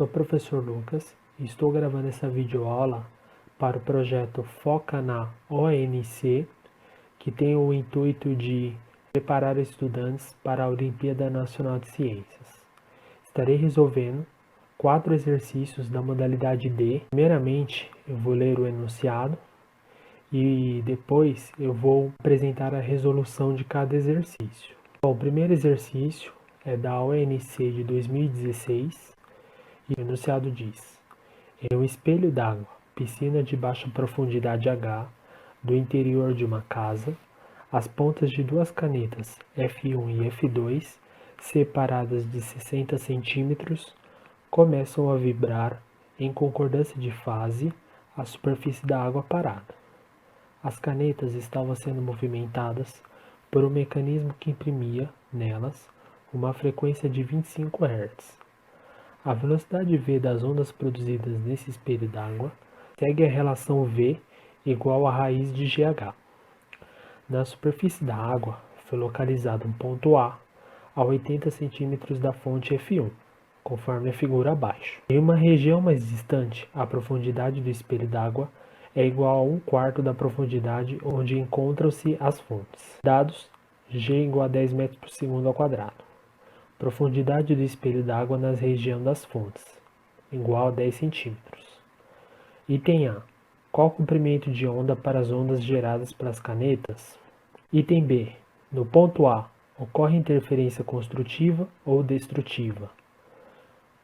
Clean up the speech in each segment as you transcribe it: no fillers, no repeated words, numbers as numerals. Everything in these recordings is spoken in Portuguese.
sou o professor Lucas e estou gravando essa videoaula para o projeto Foca na ONC, que tem o intuito de preparar estudantes para a Olimpíada Nacional de Ciências. Estarei resolvendo 4 exercícios da modalidade D. Primeiramente, eu vou ler o enunciado e depois eu vou apresentar a resolução de cada exercício. Bom, o primeiro exercício é da ONC de 2016 e o enunciado diz: em um espelho d'água, piscina de baixa profundidade H, do interior de uma casa, as pontas de 2 canetas F1 e F2, separadas de 60 centímetros, começam a vibrar em concordância de fase à superfície da água parada. As canetas estavam sendo movimentadas por um mecanismo que imprimia nelas uma frequência de 25 Hz. A velocidade V das ondas produzidas nesse espelho d'água segue a relação V igual à raiz de GH. Na superfície da água foi localizado um ponto A 80 cm da fonte F1, conforme a figura abaixo. Em uma região mais distante, a profundidade do espelho d'água é igual a 1/4 da profundidade onde encontram-se as fontes. Dados: G igual a 10 metros por segundo ao quadrado. Profundidade do espelho d'água na região das fontes, igual a 10 centímetros. Item A. Qual o comprimento de onda para as ondas geradas pelas canetas? Item B. No ponto A, ocorre interferência construtiva ou destrutiva?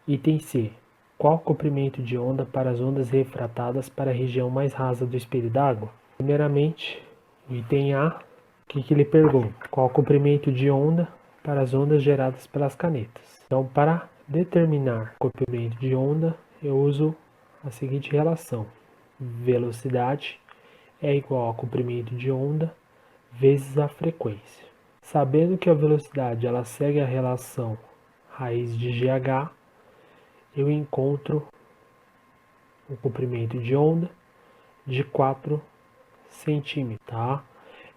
Item C. Qual o comprimento de onda para as ondas refratadas para a região mais rasa do espelho d'água? Primeiramente, o item A, o que ele pergunta? Qual o comprimento de onda para as ondas geradas pelas canetas? Então, para determinar o comprimento de onda, eu uso a seguinte relação: velocidade é igual ao comprimento de onda vezes a frequência. Sabendo que a velocidade ela segue a relação raiz de GH, eu encontro o comprimento de onda de 4 centímetros, tá?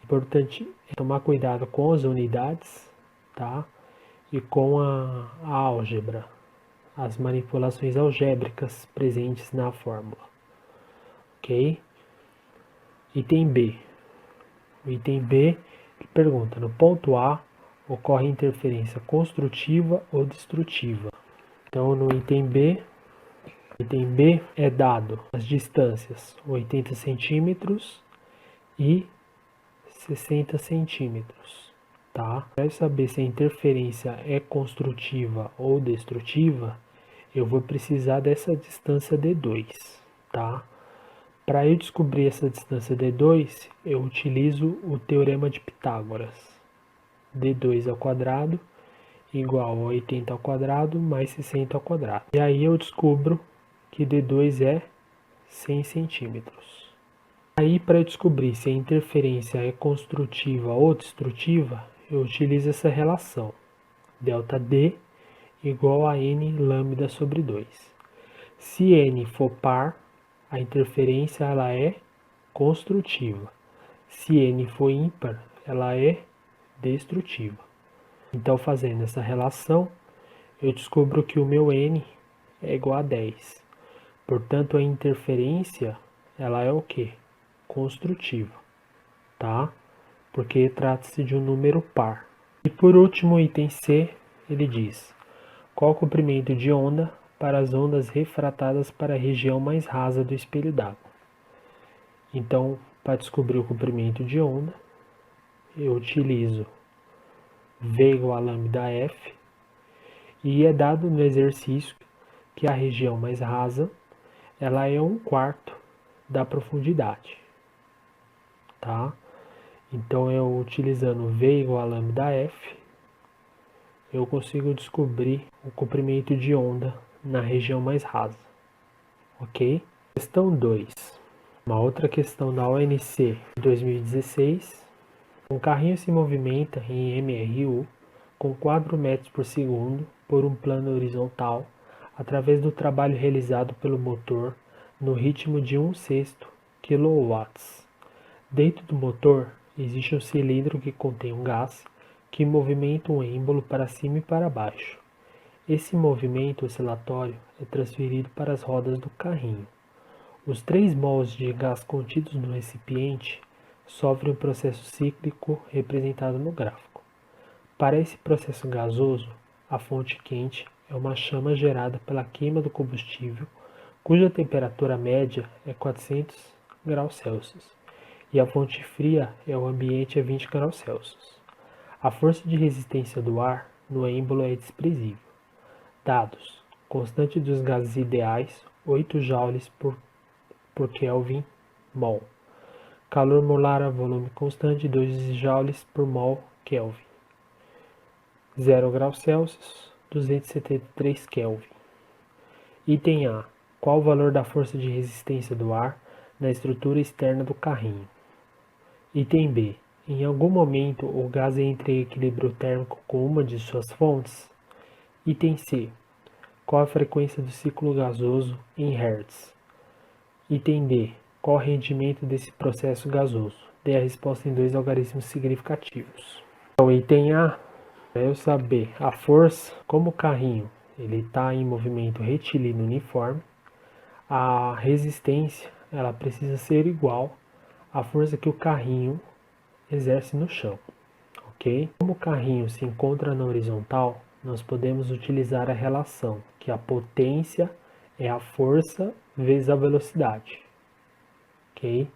É importante tomar cuidado com as unidades, tá? E com a álgebra, as manipulações algébricas presentes na fórmula, ok? Item B. O item B pergunta: no ponto A, ocorre interferência construtiva ou destrutiva? Então, no item B é dado as distâncias 80 centímetros e 60 centímetros, tá? Para saber se a interferência é construtiva ou destrutiva, eu vou precisar dessa distância D2, tá? Para eu descobrir essa distância D2, eu utilizo o teorema de Pitágoras. D2 ao quadrado igual a 80 ao quadrado mais 60 ao quadrado. E aí eu descubro que D2 é 100 centímetros. Aí, para descobrir se a interferência é construtiva ou destrutiva, eu utilizo essa relação. ΔD igual a N lambda sobre 2. Se N for par, a interferência ela é construtiva. Se N for ímpar, ela é destrutiva. Então, fazendo essa relação, eu descubro que o meu N é igual a 10. Portanto, a interferência, ela é o quê? Construtiva, tá? Porque trata-se de um número par. E por último, o item C, ele diz: qual o comprimento de onda para as ondas refratadas para a região mais rasa do espelho d'água? Então, para descobrir o comprimento de onda, eu utilizo V igual a lambda F, e é dado no exercício que a região mais rasa ela é 1/4 da profundidade, tá? Então, eu utilizando V igual a lambda F, eu consigo descobrir o comprimento de onda na região mais rasa, ok? Questão 2. Uma outra questão da ONC de 2016. Um carrinho se movimenta em MRU com 4 metros por segundo por um plano horizontal através do trabalho realizado pelo motor no ritmo de 1/6 kW. Dentro do motor existe um cilindro que contém um gás que movimenta um êmbolo para cima e para baixo. Esse movimento oscilatório é transferido para as rodas do carrinho. Os 3 mols de gás contidos no recipiente sofrem um processo cíclico representado no gráfico. Para esse processo gasoso, a fonte quente é uma chama gerada pela queima do combustível, cuja temperatura média é 400 graus Celsius, e a fonte fria é o ambiente a 20 graus Celsius. A força de resistência do ar no êmbolo é desprezível. Dados: constante dos gases ideais, 8 joules por Kelvin mol. Calor molar a volume constante, 2 joules por mol Kelvin. 0 graus Celsius, 273 Kelvin. Item A. Qual o valor da força de resistência do ar na estrutura externa do carrinho? Item B. Em algum momento o gás entra em equilíbrio térmico com uma de suas fontes? Item C. Qual a frequência do ciclo gasoso em Hertz? Item D. Qual o rendimento desse processo gasoso? Dê a resposta em 2 algarismos significativos. Então, item A, para eu saber a força, como o carrinho está em movimento retilíneo uniforme, a resistência ela precisa ser igual à força que o carrinho exerce no chão, ok? Como o carrinho se encontra na horizontal, nós podemos utilizar a relação que a potência é a força vezes a velocidade, ok?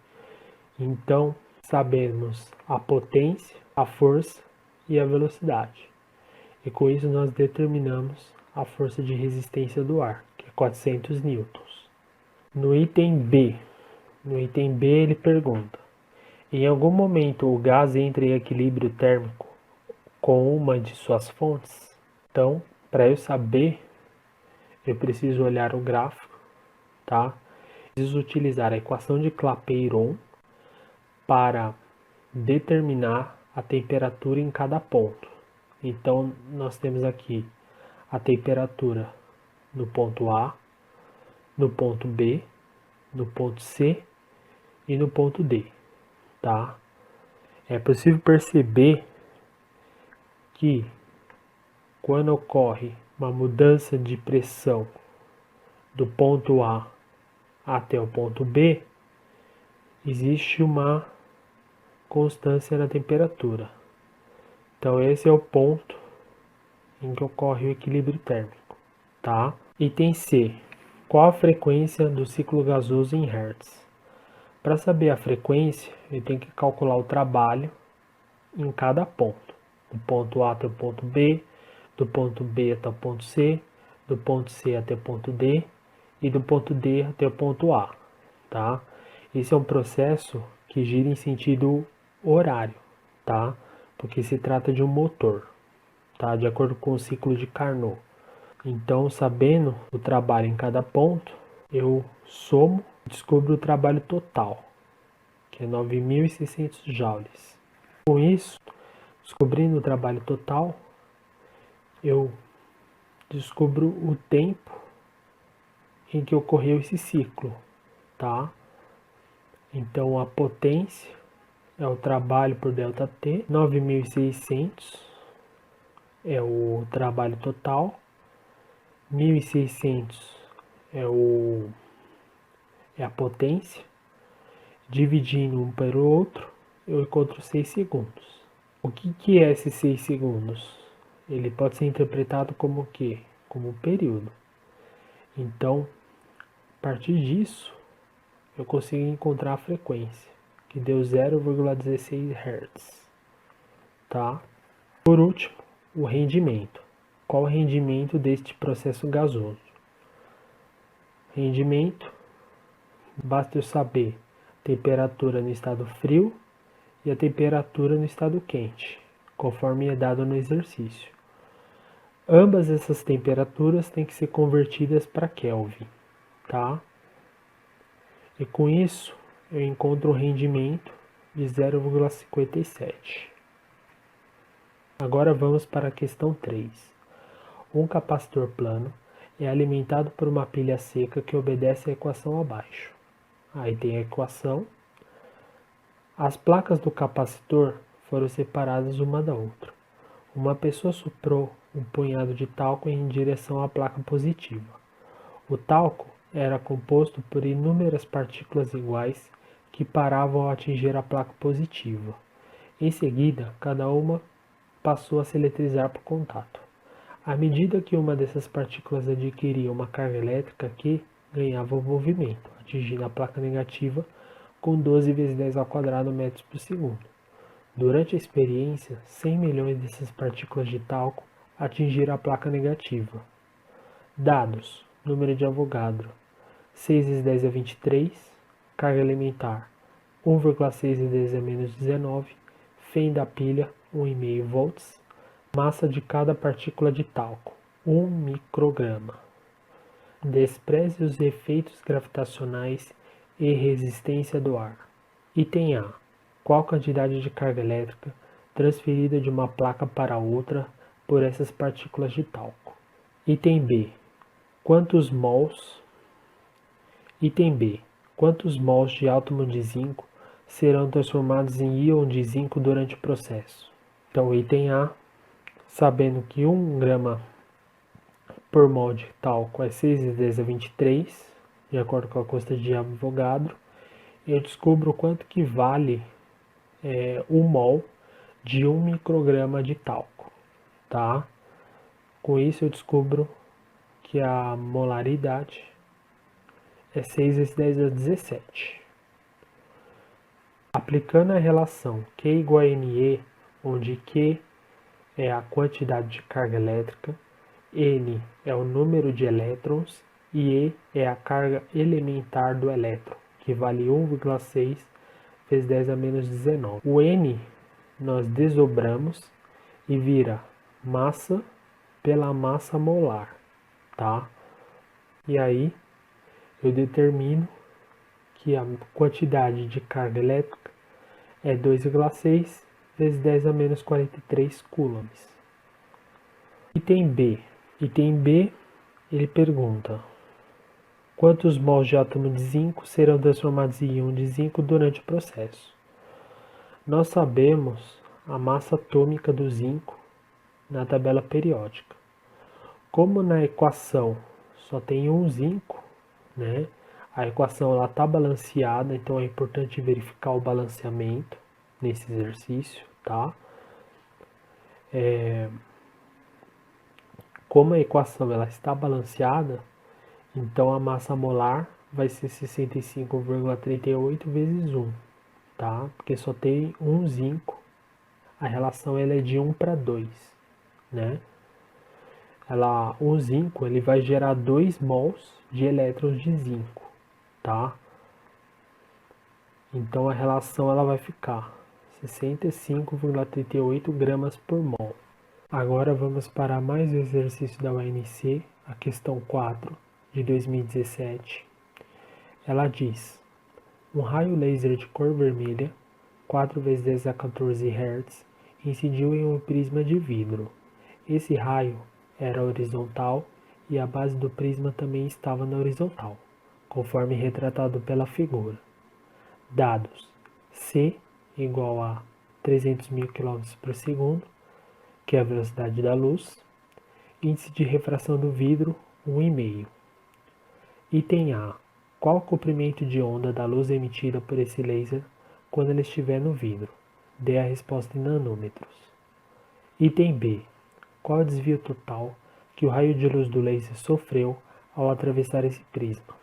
Então, sabemos a potência, a força e a velocidade. E com isso nós determinamos a força de resistência do ar, que é 400 newtons. No item B ele pergunta: em algum momento o gás entra em equilíbrio térmico com uma de suas fontes? Então, para eu saber, eu preciso olhar o gráfico, tá? Preciso utilizar a equação de Clapeyron para determinar a temperatura em cada ponto. Então, nós temos aqui a temperatura no ponto A, no ponto B, no ponto C e no ponto D, tá? É possível perceber que quando ocorre uma mudança de pressão do ponto A até o ponto B, existe uma constância na temperatura. Então esse é o ponto em que ocorre o equilíbrio térmico, tá? Item C. Qual a frequência do ciclo gasoso em Hertz? Para saber a frequência, eu tenho que calcular o trabalho em cada ponto. Do ponto A até o ponto B, do ponto B até o ponto C, do ponto C até o ponto D e do ponto D até o ponto A, tá? Esse é um processo que gira em sentido horário, tá? Porque se trata de um motor, tá? De acordo com o ciclo de Carnot. Então, sabendo o trabalho em cada ponto, eu somo e descubro o trabalho total, que é 9.600 joules. Com isso, descobrindo o trabalho total, eu descubro o tempo em que ocorreu esse ciclo, tá? Então, a potência é o trabalho por ΔT, 9.600 é o trabalho total, 1.600 é a potência, dividindo um pelo outro, eu encontro 6 segundos. O que é esses 6 segundos? Ele pode ser interpretado como o quê? Como um período. Então, a partir disso, eu consigo encontrar a frequência, que deu 0,16 Hz. Tá? Por último, o rendimento. Qual o rendimento deste processo gasoso? Rendimento, basta eu saber a temperatura no estado frio e a temperatura no estado quente, conforme é dado no exercício. Ambas essas temperaturas têm que ser convertidas para Kelvin, tá? E com isso, eu encontro o rendimento de 0,57. Agora vamos para a questão 3. Um capacitor plano é alimentado por uma pilha seca que obedece à equação abaixo. Aí tem a equação. As placas do capacitor foram separadas uma da outra. Uma pessoa soprou um punhado de talco em direção à placa positiva. O talco era composto por inúmeras partículas iguais que paravam ao atingir a placa positiva. Em seguida, cada uma passou a se eletrizar por contato. À medida que uma dessas partículas adquiria uma carga elétrica que ganhava movimento, atingindo a placa negativa com 12 vezes 10 ao quadrado metros por segundo. Durante a experiência, 100 milhões dessas partículas de talco atingiram a placa negativa. Dados: número de Avogadro 6 vezes 10 a 23, carga elementar 1,6 vezes 10 a menos 19, fém da pilha 1,5 volts, massa de cada partícula de talco 1 micrograma. Despreze os efeitos gravitacionais e resistência do ar. Item A: qual quantidade de carga elétrica transferida de uma placa para outra por essas partículas de talco? Item B: quantos mols de átomo de zinco serão transformados em íon de zinco durante o processo? Então, item A, sabendo que 1 grama por mol de talco é 6 vezes 10 a 23, de acordo com a constante de Avogadro, eu descubro quanto que vale 1 mol de 1 micrograma de talco, tá? Com isso eu descubro que a molaridade é 6 vezes 10 a 17. Aplicando a relação Q igual a NE, onde Q é a quantidade de carga elétrica, N é o número de elétrons e E é a carga elementar do elétron, que vale 1,6 vezes 10 a menos 19. O N nós desdobramos e vira massa pela massa molar, tá? E aí eu determino que a quantidade de carga elétrica é 2,6 vezes 10 a menos 43 coulombs. Item B. Item B, ele pergunta: quantos mols de átomo de zinco serão transformados em íon de zinco durante o processo? Nós sabemos a massa atômica do zinco na tabela periódica. Como na equação só tem um zinco, né? A equação está balanceada, então é importante verificar o balanceamento nesse exercício, tá? Como a equação ela está balanceada, então a massa molar vai ser 65,38 vezes 1, tá? Porque só tem um zinco, a relação ela é de 1 para 2, né? O zinco ele vai gerar 2 mols de elétrons de zinco, tá? Então a relação ela vai ficar 65,38 gramas por mol. Agora vamos para mais um exercício da UNC, a questão 4 de 2017. Ela diz: um raio laser de cor vermelha, 4 vezes 10 a 14 Hz, incidiu em um prisma de vidro. Esse raio era horizontal e a base do prisma também estava na horizontal, conforme retratado pela figura. Dados: C igual a 300.000 km por segundo, que é a velocidade da luz. Índice de refração do vidro, 1,5. Item A. Qual o comprimento de onda da luz emitida por esse laser quando ele estiver no vidro? Dê a resposta em nanômetros. Item B. Qual o desvio total que o raio de luz do laser sofreu ao atravessar esse prisma?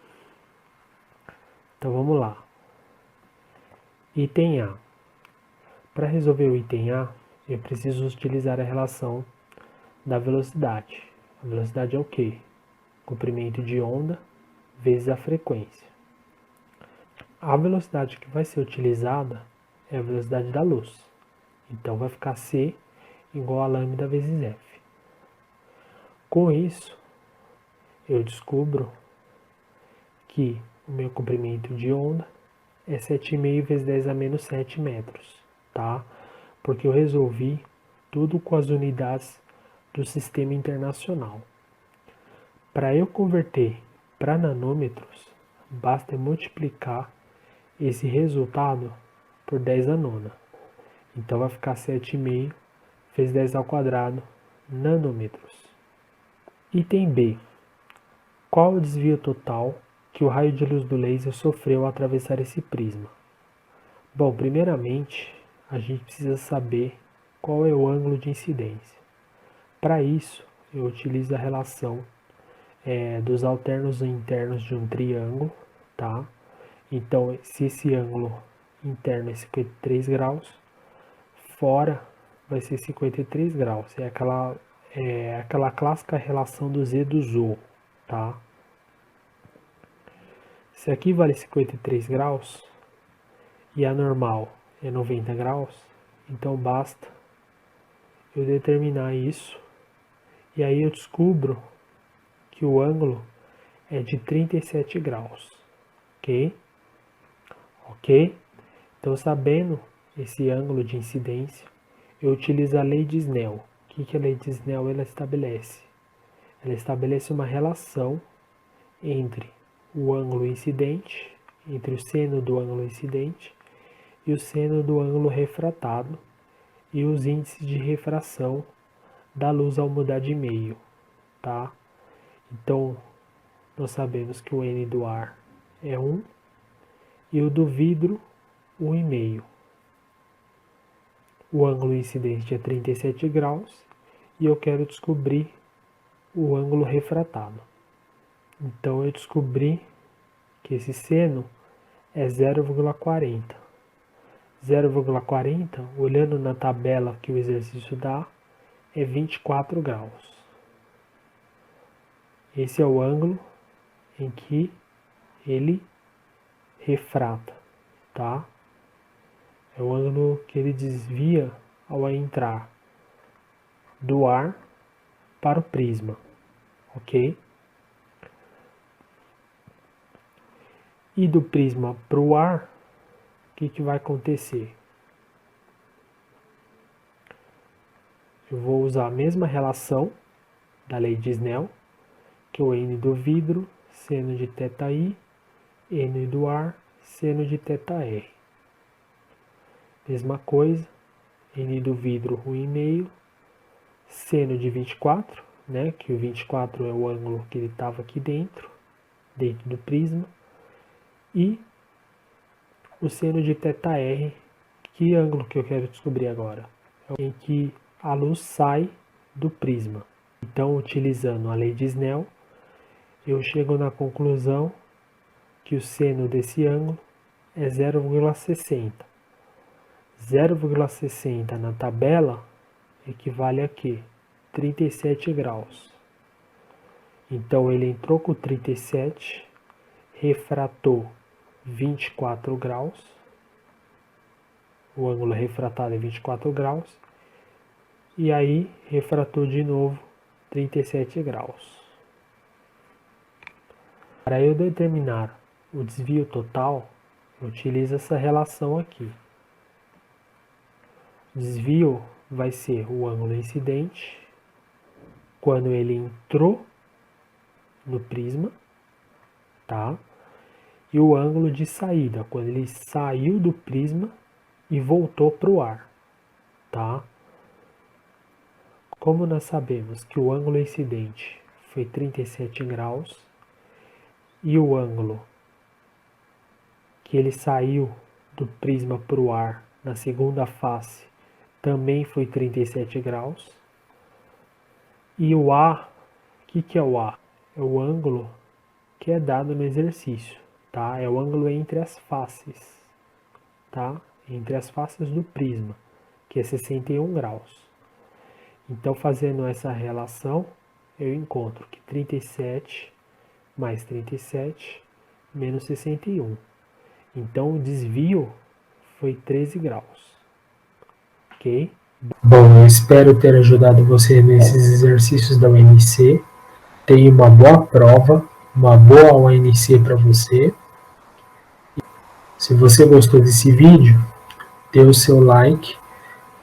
Então vamos lá. Item A. Para resolver o item A, eu preciso utilizar a relação da velocidade. A velocidade é o quê? Comprimento de onda vezes a frequência. A velocidade que vai ser utilizada é a velocidade da luz. Então vai ficar C igual a lambda vezes F. Com isso, eu descubro que o meu comprimento de onda é 7,5 vezes 10 a menos 7 metros, tá? Porque eu resolvi tudo com as unidades do sistema internacional. Para eu converter para nanômetros, basta multiplicar esse resultado por 10 a nona. Então vai ficar 7,5 vezes 10 ao quadrado nanômetros. Item B. Qual o desvio total que o raio de luz do laser sofreu ao atravessar esse prisma? Bom, primeiramente, a gente precisa saber qual é o ângulo de incidência. Para isso, eu utilizo a relação dos alternos internos de um triângulo, tá? Então, se esse ângulo interno é 53 graus, fora vai ser 53 graus. É aquela clássica relação do Z do ZO, tá? Se aqui vale 53 graus e a normal é 90 graus, então basta eu determinar isso e aí eu descubro que o ângulo é de 37 graus, ok? Ok? Então, sabendo esse ângulo de incidência, eu utilizo a lei de Snell. O que a lei de Snell ela estabelece? Ela estabelece uma relação entre o ângulo incidente, entre o seno do ângulo incidente e o seno do ângulo refratado e os índices de refração da luz ao mudar de meio, tá? Então, nós sabemos que o N do ar é 1 e o do vidro 1,5. O ângulo incidente é 37 graus e eu quero descobrir o ângulo refratado. Então, eu descobri que esse seno é 0,40. 0,40, olhando na tabela que o exercício dá, é 24 graus. Esse é o ângulo em que ele refrata, tá? É o ângulo que ele desvia ao entrar do ar para o prisma, ok? E do prisma para o ar, o que vai acontecer? Eu vou usar a mesma relação da lei de Snell, que é o N do vidro, seno de θi, N do ar, seno de θr. Mesma coisa, N do vidro 1,5, seno de 24, né, que o 24 é o ângulo que ele estava aqui dentro do prisma, e o seno de θr, que ângulo que eu quero descobrir agora? É em que a luz sai do prisma. Então, utilizando a lei de Snell, eu chego na conclusão que o seno desse ângulo é 0,60. 0,60 na tabela equivale a quê? 37 graus. Então, ele entrou com 37, refratou 24 graus. O ângulo refratado é 24 graus. E aí, refratou de novo 37 graus. Para eu determinar o desvio total, eu utilizo essa relação aqui. O desvio vai ser o ângulo incidente quando ele entrou no prisma, tá? E o ângulo de saída, quando ele saiu do prisma e voltou para o ar, tá? Como nós sabemos que o ângulo incidente foi 37 graus e o ângulo que ele saiu do prisma para o ar na segunda face também foi 37 graus, e o A, o que é o A? É o ângulo que é dado no exercício, tá? É o ângulo entre as faces, tá? Entre as faces do prisma, que é 61 graus. Então, fazendo essa relação, eu encontro que 37 mais 37 menos 61. Então, o desvio foi 13 graus. Ok? Bom, eu espero ter ajudado você nesses exercícios da UNC. Tenha uma boa prova, uma boa UNC para você. Se você gostou desse vídeo, dê o seu like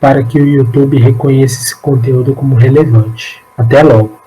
para que o YouTube reconheça esse conteúdo como relevante. Até logo!